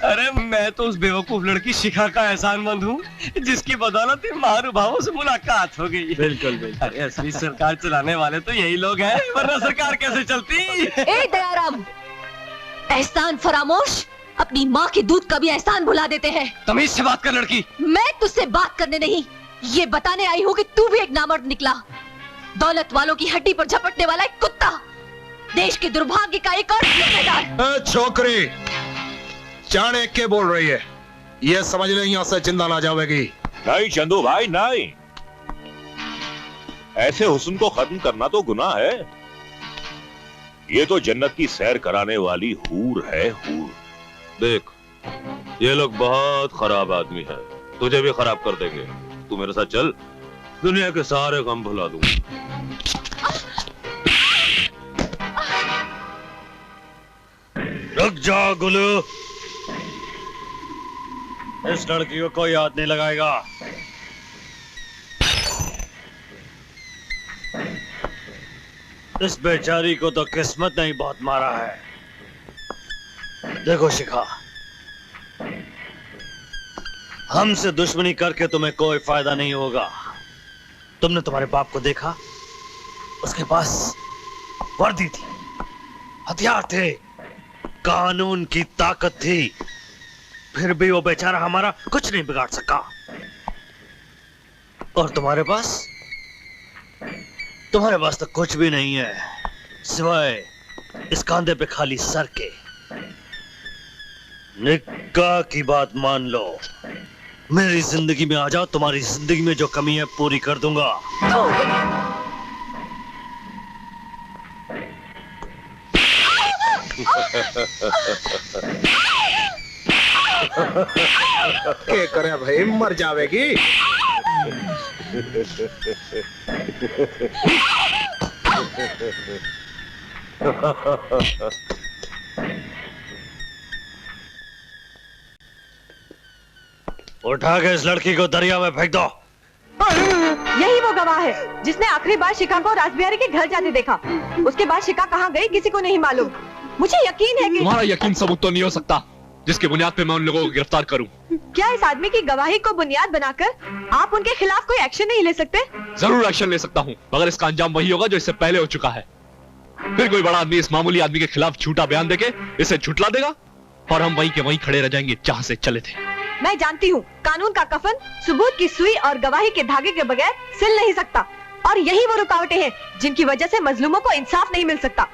अरे मैं तो उस बेवकूफ लड़की शिखा का एहसानमंद हूँ जिसकी बदौलत महानुभावों से मुलाकात हो गई। बिल्कुल बिल्कुल। अरे असली सरकार चलाने वाले तो यही लोग हैं, वरना सरकार कैसे चलती? ए दयाराम, एहसान फरामोश, अपनी माँ के दूध का भी एहसान भुला देते हैं। तमीज से बात कर लड़की। मैं तुझसे बात करने नहीं, ये बताने आई हूँ कि तू भी एक नामर्द निकला, दौलत वालों की हड्डी पर झपटने वाला एक कुत्ता, देश के दुर्भाग्य का एक और जिम्मेदार। छोकरी जाने के बोल रही है, ये समझ ले यहाँ से जिंदा ना जाएगी। नहीं चंदू भाई नहीं, ऐसे हुस्न को खत्म करना तो गुनाह है। ये तो जन्नत की सैर कराने वाली हूर है, हूर। देख, ये लोग बहुत खराब आदमी है, तुझे भी खराब कर देंगे। तू मेरे साथ चल, दुनिया के सारे गम भुला दूंगा। रुक जा गुलू, इस लड़की को कोई हाथ नहीं लगाएगा। इस बेचारी को तो किस्मत ने ही बहुत मारा है। देखो शिखा, हमसे दुश्मनी करके तुम्हें कोई फायदा नहीं होगा। तुमने तुम्हारे बाप को देखा, उसके पास वर्दी थी, हथियार थे, कानून की ताकत थी, फिर भी वो बेचारा हमारा कुछ नहीं बिगाड़ सका। और तुम्हारे पास तो कुछ भी नहीं है, सिवाय इस कांधे पे खाली सर के। निकाह की बात मान लो, मेरी जिंदगी में आ जाओ, तुम्हारी जिंदगी में जो कमी है पूरी कर दूंगा। क्या करे भाई, मर जावेगी। उठा के इस लड़की को दरिया में फेंक दो। यही वो गवाह है जिसने आखिरी बार शिखा को राजबिहारी के घर जाते देखा। उसके बाद शिखा कहाँ गई किसी को नहीं मालूम। मुझे यकीन है कि तुम्हारा यकीन सबूत तो नहीं हो सकता जिसके बुनियाद पे मैं उन लोगों को गिरफ्तार करूं। क्या इस आदमी की गवाही को बुनियाद बनाकर आप उनके खिलाफ कोई एक्शन नहीं ले सकते? जरूर एक्शन ले सकता हूं, मगर इसका अंजाम वही होगा जो इससे पहले हो चुका है। फिर कोई बड़ा आदमी इस मामूली आदमी के खिलाफ झूठा बयान देके इसे झुठला देगा और हम वहीं के वहीं खड़े रह जाएंगे जहां से चले थे। मैं जानती हूँ, कानून का कफन सबूत की सुई और गवाही के धागे के बगैर सिल नहीं सकता, और यही वो रुकावटें हैं जिनकी वजह से मजलूमों को इंसाफ नहीं मिल सकता।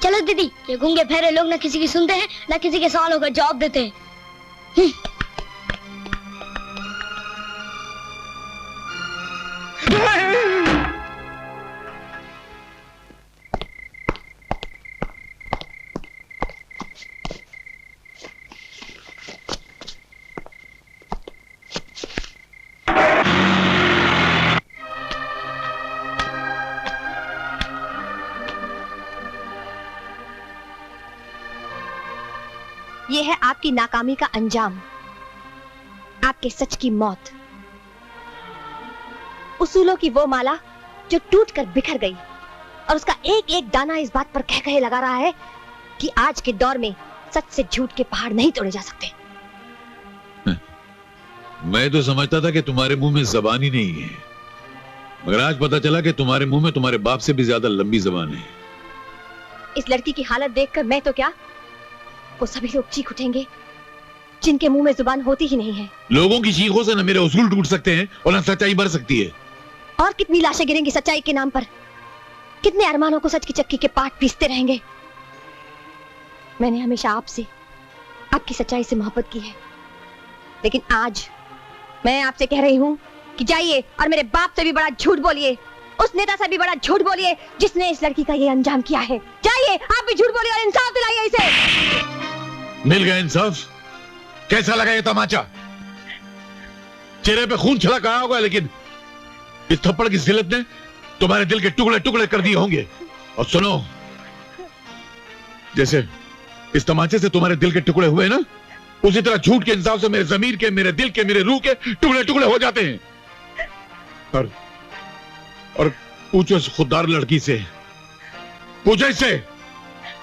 चलो दीदी, ये गूंगे बहरे लोग न किसी की सुनते हैं न किसी के सवालों का जवाब देते हैं। ये है आपकी नाकामी का अंजाम, आपके सच की मौत। उसूलों की वो माला जो टूटकर बिखर गई, और उसका एक एक दाना इस बात पर कह कहे लगा रहा है कि आज के दौर में सच से झूठ के पहाड़ नहीं तोड़े जा सकते। मैं तो समझता था कि तुम्हारे मुंह में जबान ही नहीं है, मगर आज पता चला कि तुम्हारे मुंह में तुम्हारे बाप से भी ज्यादा लंबी जबान है। इस लड़की की हालत देखकर मैं तो क्या, वो सभी लोग चीख उठेंगे जिनके मुंह में जुबान होती ही नहीं है। लोगों की चीखों से न मेरे उसूल टूट सकते हैं और न सच्चाई बढ़ सकती है। और कितनी लाशें गिरेंगी सच्चाई के नाम पर, कितने अरमानों को सच की चक्की के पाट पीसते रहेंगे। मैंने हमेशा आपसे, आपकी सच्चाई से मोहब्बत की है, लेकिन आज मैं आपसे कह रही हूँ कि जाइए और मेरे बाप से भी बड़ा झूठ बोलिए, उस नेता से भी बड़ा झूठ बोलिए जिसने इस लड़की का ये अंजाम किया है। जाइए, आप भी झूठ बोलिए और इंसाफ दिलाइए इसे। मिल गया इंसाफ? कैसा लगा ये तमाचा? चेहरे पे खून छलक आया होगा, लेकिन इस थप्पड़ की जिल्लत ने तुम्हारे दिल के टुकड़े टुकड़े कर दिए होंगे। और सुनो, जैसे इस तमाचे से तुम्हारे दिल के टुकड़े हुए ना, उसी तरह झूठ के इंसाफ से मेरे जमीर के, मेरे दिल के, मेरे रूह के टुकड़े टुकड़े हो जाते हैं। और पूछो इस खुददार लड़की से, पूछो इससे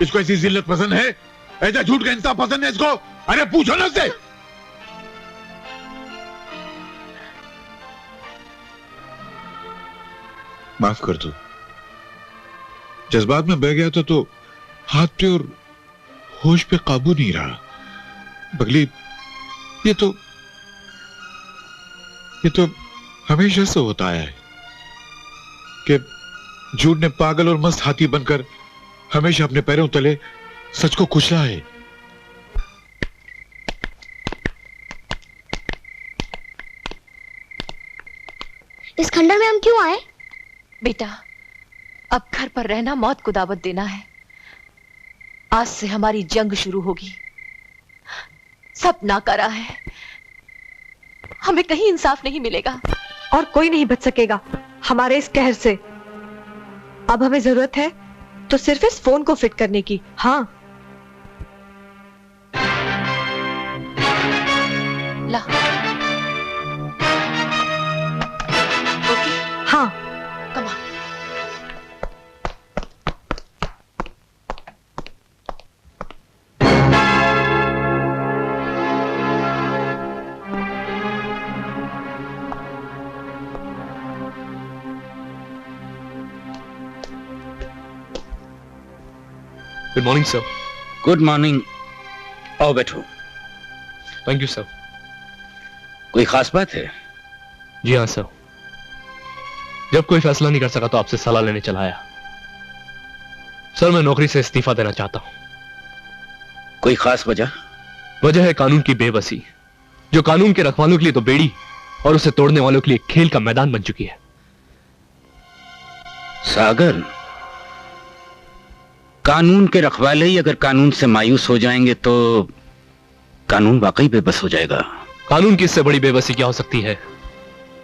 इसको ऐसी जिल्लत पसंद है? ऐसा झूठ का इंसाफ पसंद है इसको? अरे पूछो ना उससे। माफ कर दो, जज्बात में बह गया तो हाथ पे और होश पे काबू नहीं रहा। बगली, ये तो हमेशा से होता आया है कि झूठ ने पागल और मस्त हाथी बनकर हमेशा अपने पैरों तले सच को कुचला है। इस खंडर में हम क्यों आए? बेटा, अब घर पर रहना मौत को दावत देना है। आज से हमारी जंग शुरू होगी। सब नाकारा है, हमें कहीं इंसाफ नहीं मिलेगा और कोई नहीं बच सकेगा हमारे इस कहर से। अब हमें जरूरत है तो सिर्फ इस फोन को फिट करने की। हाँ, ला। ओके, हाँ, कमा। Good morning sir. Good morning. आओ बैठो। Thank you sir. कोई खास बात है? जी हाँ सर, जब कोई फैसला नहीं कर सका तो आपसे सलाह लेने चला आया। सर, मैं नौकरी से इस्तीफा देना चाहता हूं। कोई खास वजह? वजह है कानून की बेबसी, जो कानून के रखवालों के लिए तो बेड़ी और उसे तोड़ने वालों के लिए खेल का मैदान बन चुकी है। सागर, कानून के रखवाले ही अगर कानून से मायूस हो जाएंगे तो कानून वाकई बेबस हो जाएगा। कानून की इससे बड़ी बेबसी क्या हो सकती है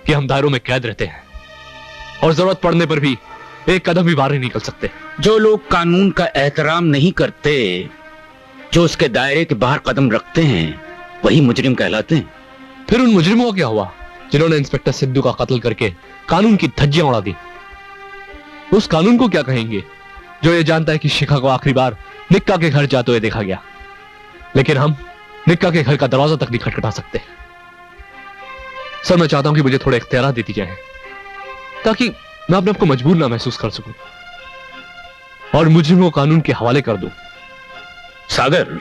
कि हम दायरों में कैद रहते हैं और जरूरत पड़ने पर भी एक कदम भी बाहर नहीं निकल सकते। जो लोग कानून का एहतराम नहीं करते, जो उसके दायरे के बाहर कदम रखते हैं, वही मुजरिम कहलाते हैं। फिर उन मुजरिमों का क्या हुआ जिन्होंने इंस्पेक्टर सिद्धू का कत्ल करके कानून की धज्जियां उड़ा दी? उस कानून को क्या कहेंगे जो ये जानता है कि शिखा को आखिरी बार निक्का के घर जाते हुए देखा गया, लेकिन हम निक्का के घर का दरवाजा तक नहीं खटखटा सकते। सर, मैं चाहता हूं कि मुझे थोड़े इख्तियार देती जाए ताकि मैं अपने आप को मजबूर ना महसूस कर सकूं और मुजरिमों को कानून के हवाले कर दूं। सागर,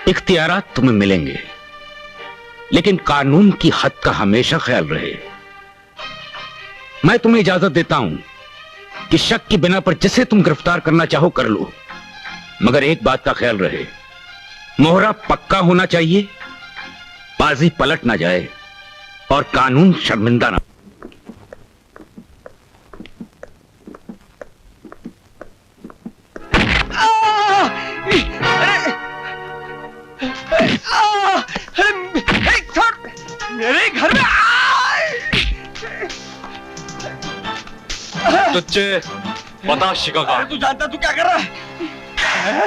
इख्तियारात तुम्हें मिलेंगे, लेकिन कानून की हद का हमेशा ख्याल रहे। मैं तुम्हें इजाजत देता हूं कि शक की बिना पर जिसे तुम गिरफ्तार करना चाहो कर लो, मगर एक बात का ख्याल रहे, मोहरा पक्का होना चाहिए, बाजी पलट ना जाए और कानून शर्मिंदा ना। मेरे घर में तुझे बता शिखा का। तू जानता तू क्या कर रहा है?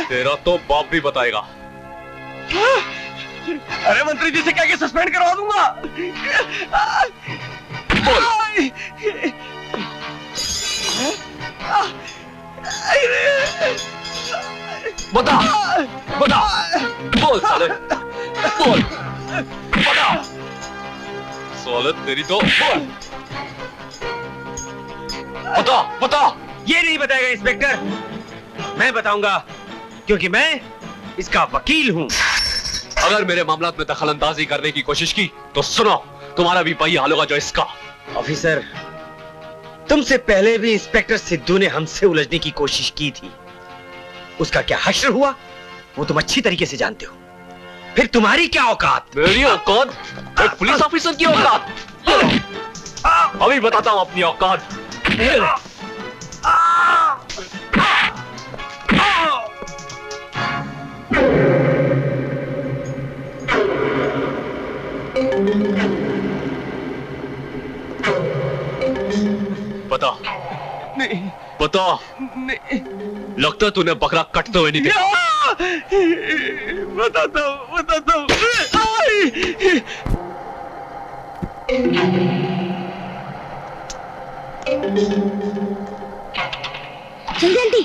तेरा तो बाप भी बताएगा। अरे मंत्री जी से क्या सस्पेंड करवा दूंगा। बता बता, बोल साले, बोल बता साले, तेरी तो बोल, बता बता। ये नहीं बताएगा इंस्पेक्टर, मैं बताऊंगा, क्योंकि मैं इसका वकील हूं। अगर मेरे मामलात में दखलंदाजी करने की कोशिश की तो सुनो, तुम्हारा भी वही हाल होगा जो इसका। ऑफिसर, तुमसे पहले भी इंस्पेक्टर सिद्धू ने हमसे उलझने की कोशिश की थी। उसका क्या हश्र हुआ वो तुम अच्छी तरीके से जानते हो। फिर तुम्हारी क्या औकात? मेरी औकात? एक पुलिस ऑफिसर की औकात? अभी बताता हूं अपनी औकात। बता। नहीं बता। नहीं, लगता तूने बकरा कटते हुए नहीं देखा। बताता हूँ बताता हूँ। जल्दी जल्दी।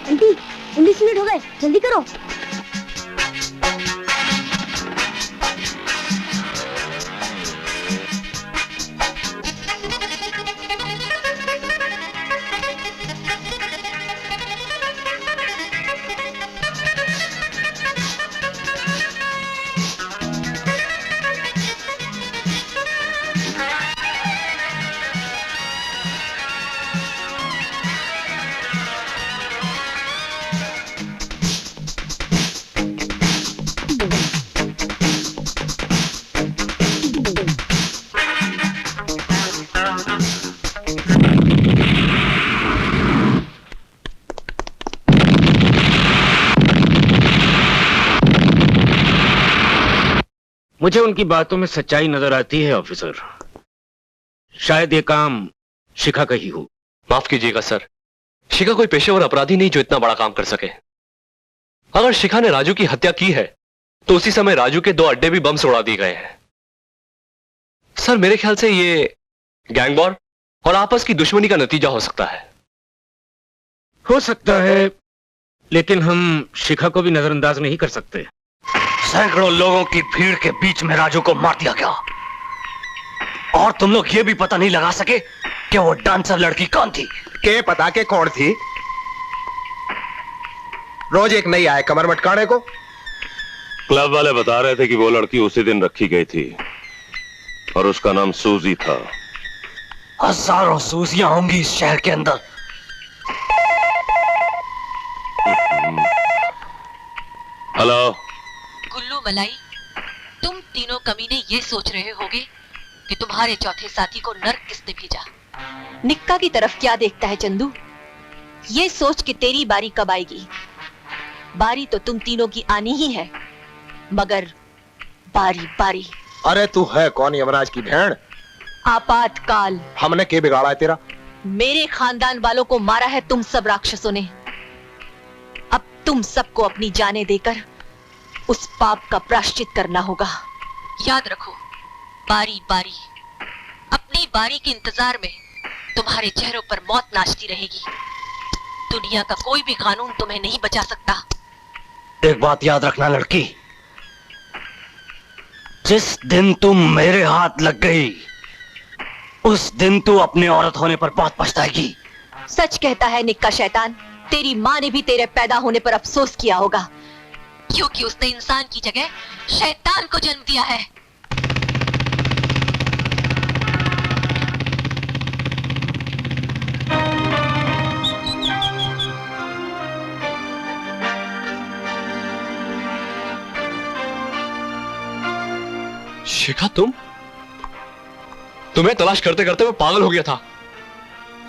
आंटी 19 मिनट हो गए, जल्दी करो। मुझे उनकी बातों में सच्चाई नजर आती है ऑफिसर। शायद ये काम शिखा का ही हो। माफ कीजिएगा सर, शिखा कोई पेशेवर अपराधी नहीं जो इतना बड़ा काम कर सके। अगर शिखा ने राजू की हत्या की है तो उसी समय राजू के 2 अड्डे भी बम से उड़ा दिए गए हैं। सर मेरे ख्याल से ये गैंग वॉर और आपस की दुश्मनी का नतीजा हो सकता है। हो सकता है, लेकिन हम शिखा को भी नजरअंदाज नहीं कर सकते। सैकड़ों लोगों की भीड़ के बीच में राजू को मार दिया गया और तुम लोग ये भी पता नहीं लगा सके कि वो डांसर लड़की कौन थी। के पता के कौन थी? रोज एक नई आए कमर मटकाने को। क्लब वाले बता रहे थे कि वो लड़की उसी दिन रखी गई थी और उसका नाम सूजी था। हजारों सूजियां होंगी इस शहर के अंदर। हेलो गुल्लू मलाई, तुम तीनों कमीने ये सोच रहे होगे कि तुम्हारे चौथे साथी को नर्क किसने भेजा। निक्का की तरफ क्या देखता है चंदू? ये सोच कि तेरी बारी कब आएगी। बारी तो तुम तीनों की आनी ही है, मगर बारी बारी। अरे तू है कौन यमराज की भेड़? आपातकाल। हमने के बिगाड़ा है तेरा? मेरे खानदान वालों को मारा है तुम सब राक्षसों ने। अब तुम सबको अपनी जानें देकर उस पाप का प्रायश्चित करना होगा। याद रखो, बारी बारी। अपनी बारी के इंतजार में तुम्हारे चेहरों पर मौत नाचती रहेगी। दुनिया का कोई भी कानून तुम्हें नहीं बचा सकता। एक बात याद रखना लड़की, जिस दिन तुम मेरे हाथ लग गई उस दिन तू अपने औरत होने पर बहुत पछताएगी। सच कहता है निक्का शैतान, तेरी माँ ने भी तेरे पैदा होने पर अफसोस किया होगा, क्योंकि उसने इंसान की जगह शैतान को जन्म दिया है। शिखा, तुम्हें तलाश करते करते मैं पागल हो गया था,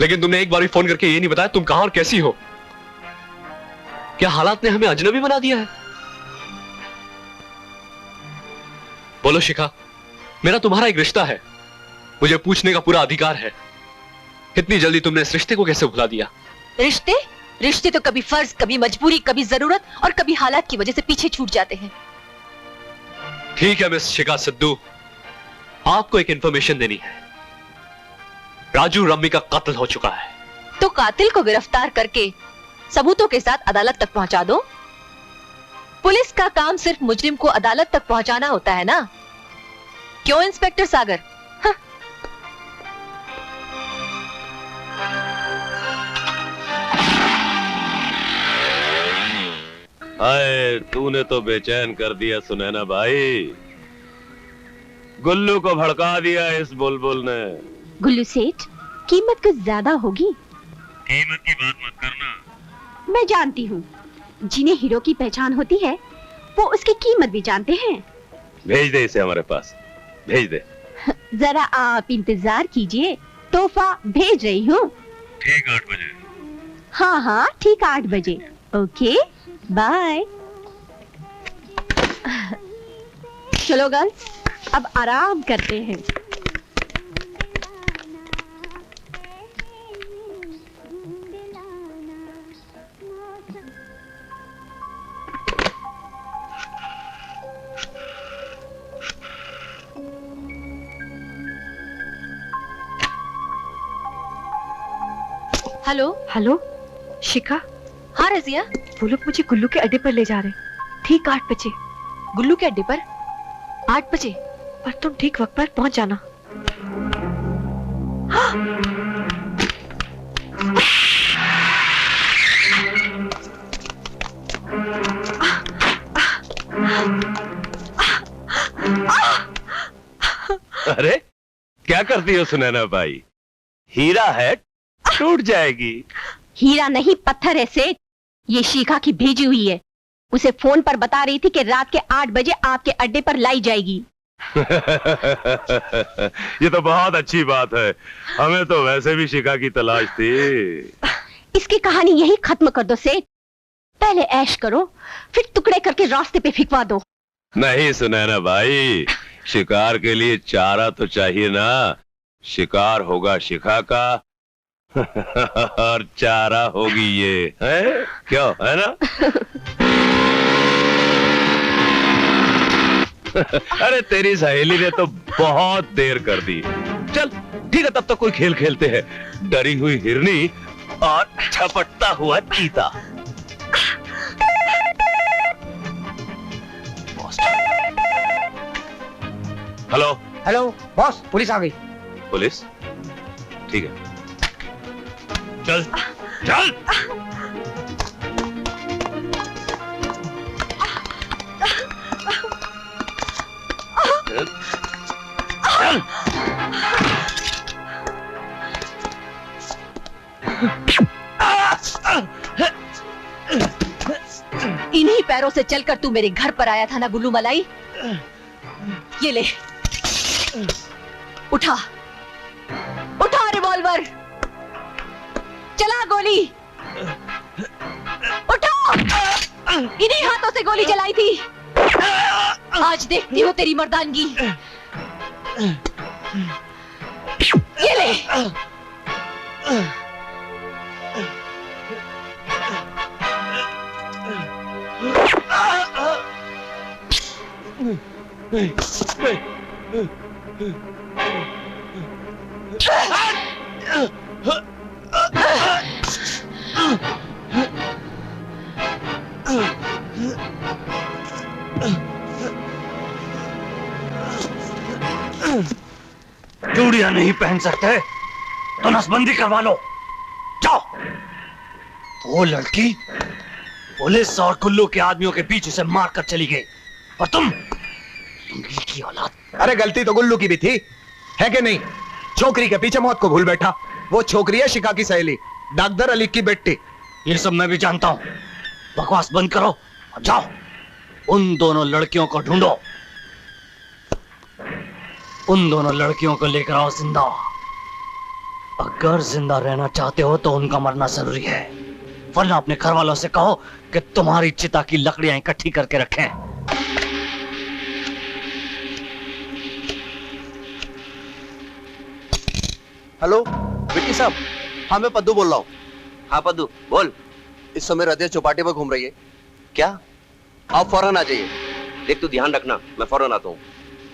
लेकिन तुमने एक बार भी फोन करके ये नहीं बताया तुम कहां और कैसी हो। क्या हालात ने हमें अजनबी बना दिया है? बोलो शिखा, मेरा तुम्हारा एक रिश्ता है, मुझे पूछने का पूरा अधिकार है। इतनी जल्दी तुमने इस रिश्ते को कैसे भुला दिया? रिश्ते तो कभी फर्ज, कभी मजबूरी, कभी जरूरत और कभी हालात की वजह से पीछे छूट जाते हैं। ठीक है मिस शिखा सिद्धू, आपको एक इंफॉर्मेशन देनी है। राजू रम्मी का कत्ल हो चुका है। तो कातिल को गिरफ्तार करके सबूतों के साथ अदालत तक पहुंचा दो। पुलिस का काम सिर्फ मुजरिम को अदालत तक पहुंचाना होता है ना? क्यों इंस्पेक्टर सागर? हाय, तूने तो बेचैन कर दिया सुनैना भाई। गुल्लू को भड़का दिया इस बुलबुल ने। गुल्लू सेठ, कीमत कुछ ज्यादा होगी। कीमत की बात मत करना। मैं जानती हूँ, जिन्हें हीरो की पहचान होती है वो उसकी कीमत भी जानते हैं। भेज दे इसे हमारे पास, भेज दे। जरा आप इंतजार कीजिए, तोहफा भेज रही हूँ। ठीक 8 बजे। हाँ हाँ, ठीक 8 बजे। Okay, bye. चलो गर्ल्स, अब आराम करते हैं। हेलो हेलो शिखा। हाँ रजिया, वो लोग मुझे गुल्लू के अड्डे पर ले जा रहे हैं, ठीक 8 बजे। गुल्लू के अड्डे पर 8 बजे? और तुम ठीक वक्त पर पहुंच जाना। अरे क्या करती हो सुनैना भाई? हीरा है, टूट जाएगी। हीरा नहीं, पत्थर है सेठ। ये शिखा की भेजी हुई है। उसे फोन पर बता रही थी कि रात के 8 बजे आपके अड्डे पर लाई जाएगी। ये तो बहुत अच्छी बात है। हमें तो वैसे भी शिखा की तलाश थी। इसकी कहानी यही खत्म कर दो सेठ। पहले ऐश करो, फिर टुकड़े करके रास्ते पे फिकवा दो। नहीं सुनैना भाई, शिकार के लिए चारा तो चाहिए ना। शिकार होगा शिखा का और चारा होगी ये, है क्यों, है ना? अरे तेरी सहेली ने तो बहुत देर कर दी। चल ठीक है, तब तक कोई खेल खेलते हैं। डरी हुई हिरनी और झपटता हुआ चीता। हेलो हेलो बॉस, पुलिस आ गई। पुलिस? ठीक है, चल चल। इन्हीं पैरों से चलकर तू मेरे घर पर आया था ना गुल्लू मलाई? ये ले, उठा उठा रिवॉल्वर, चला गोली। उठो, इन्हीं हाथों से गोली चलाई थी। आज देखती हूँ तेरी मर्दानगी। ये ले। चूड़ियां नहीं पहन सकते तो नसबंदी करवा लो, जाओ। वो लड़की पुलिस और कुल्लू के आदमियों के बीच उसे मारकर चली गई, और तुम की औलाद। अरे गलती तो गुल्लू की भी थी, है कि नहीं? छोकरी के पीछे मौत को भूल बैठा। वो छोकरी है शिखा की सहेली, डॉक्टर अली की बेटी। ये सब मैं भी जानता हूं। बकवास बंद करो और जाओ, उन दोनों लड़कियों को ढूंढो। उन दोनों लड़कियों को लेकर आओ जिंदा। अगर जिंदा रहना चाहते हो तो उनका मरना जरूरी है, वरना अपने घर वालों से कहो कि तुम्हारी चिता की लकड़ियां इकट्ठी करके रखें। हेलो विक्की साहब, हाँ मैं पद्दू बोल रहा हूँ। हाँ पद्दू बोल। इस समय रदिया चौपाटी पर घूम रही है। क्या? आप फौरन आ जाइए। देख तू ध्यान रखना, मैं फौरन आता हूँ,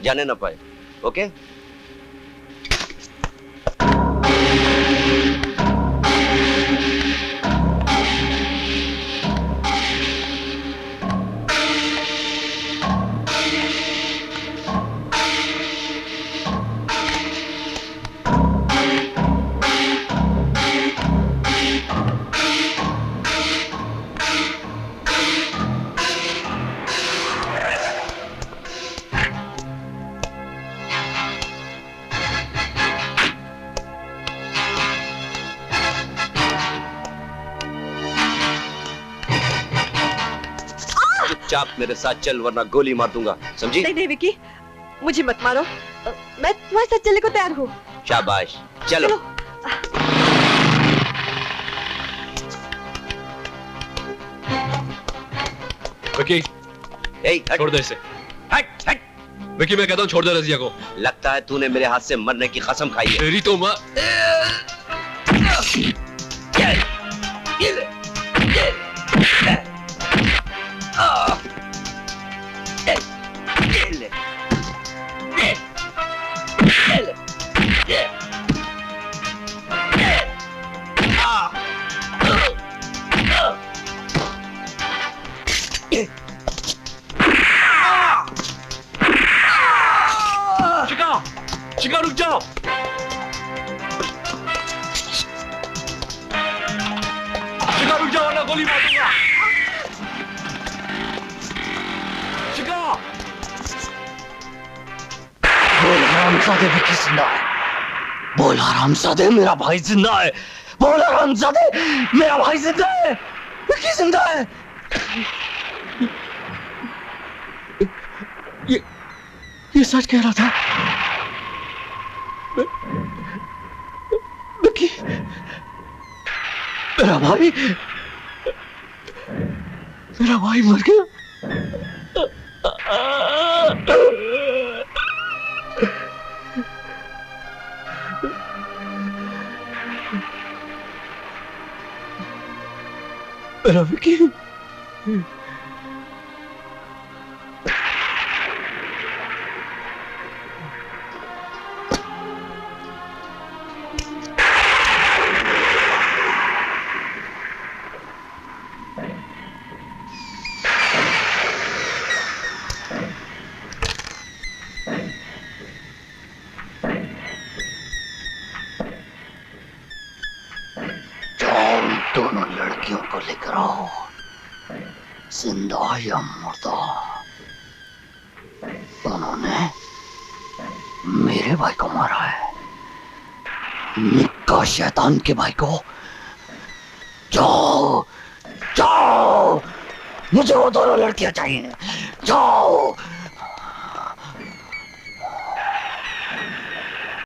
जाने ना पाए। ओके? चुपचाप मेरे साथ चल वरना गोली मार दूंगा, समझी? नहीं नहीं विकी, मुझे मत मारो, मैं तुम्हारे साथ चलने को तैयार हूँ। शाबाश, चलो। विकी, छोड़ दे इसे। हट हट। विकी मैं कहता हूँ छोड़ दे रजिया को। लगता है तूने मेरे हाथ से मरने की कसम खाई है। तेरी तो माँ। शिका रुक जाओ। शिका रुक जाओ वरना गोली मार दूंगा। शिका। बोल हरामजादे, विकी जिंदा है। बोल हरामजादे, मेरा भाई जिंदा है। बोल हरामजादे, मेरा भाई जिंदा है। विकी जिंदा है। ये सच कह रहा था। विकी, मेरा भाई मर गया। मेरा विकी। दोनों लड़कियों को लेकर आओ, जिंदा या मुर्दा। उन्होंने मेरे भाई को मारा है, निक्का शैतान के भाई को। जाओ जाओ, मुझे वो दोनों लड़कियां चाहिए। जाओ